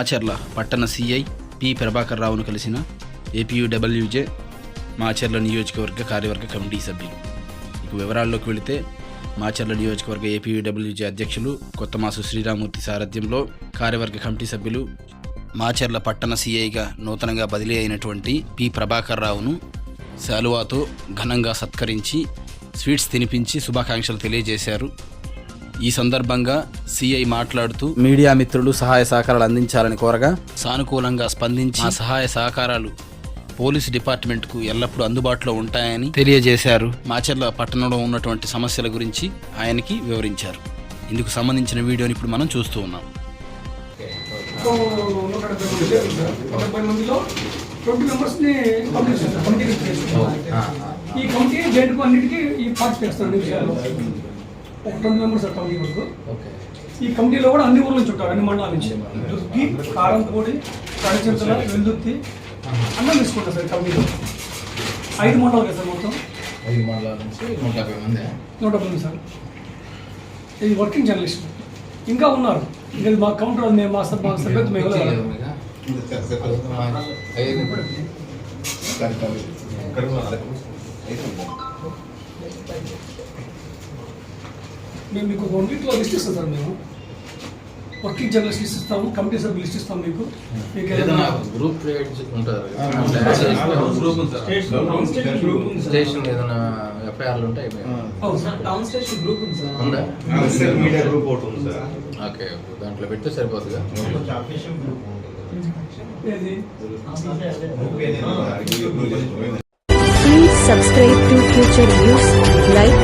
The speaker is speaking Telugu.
మాచర్ల పట్టణ సిఐ పి ప్రభాకర్ రావును కలిసిన ఏపీయూడబ్ల్యూజే మాచర్ల నియోజకవర్గ కార్యవర్గ కమిటీ సభ్యులు. ఇక వివరాల్లోకి వెళితే మాచర్ల నియోజకవర్గ ఏపీయూడబ్ల్యూజే అధ్యక్షులు కొత్తమాసు శ్రీరామూర్తి సారథ్యంలో కార్యవర్గ కమిటీ సభ్యులు మాచర్ల పట్టణ సిఐగా నూతనంగా బదిలీ అయినటువంటి పి ప్రభాకర్ రావును శాలువాతో ఘనంగా సత్కరించి స్వీట్స్ తినిపించి శుభాకాంక్షలు తెలియజేశారు. ఈ సందర్భంగా సిఐ మాట్లాడుతూ మీడియా మిత్రులు సహాయ సహకారాలు అందించాలని కోరగా సానుకూలంగా స్పందించి ఆ సహాయ సహకారాలు పోలీసు డిపార్ట్మెంట్కు ఎల్లప్పుడూ అందుబాటులో ఉంటాయని తెలియజేశారు. మాచర్ల పట్టణంలో ఉన్నటువంటి సమస్యల గురించి ఆయనకి వివరించారు. ఇందుకు సంబంధించిన వీడియోని ఇప్పుడు మనం చూస్తూ ఉన్నాం. ఈ కమిటీ జైలుకు అన్నిటికీ ఈ పార్టీ చేస్తాను విషయాలు ఒక 20 మెంబర్స్ కమిటీ వరకు. ఈ కమిటీలో కూడా అన్ని ఊర్ల నుంచి ఉంటారు, అన్ని మండలాల నుంచి. దుర్గి, కారంపూడి, కడిచెంతల, వెల్దుర్తి అన్నం తీసుకుంటారు సార్. కమిటీలో 5 మండలాలు కదా సార్, మొత్తం 5 మండలాల నుంచి 150 మంది సార్. ఇది వర్కింగ్ జర్నలిస్ట్ ఇంకా ఉన్నారు. ఇంకా మా కౌంటర్ మేము మా సభ్యత మేము మీకు 1 వీక్లో లిస్ట్ ఇస్తాం సార్. మేము వర్కింగ్ జర్నలిస్ట్ లిస్ట్ ఇస్తాము, కమిటీ సభ్యులు లిస్ట్ ఇస్తాం. మీకు ఏదైనా గ్రూప్ క్రియేట్ ఉంటారు, స్టేషన్ ఏదైనా ఎఫ్ఐఆర్లు ఉంటాయి. ఓకే, దాంట్లో పెడితే సరిపోతుందిగా. Please subscribe to Future News, like,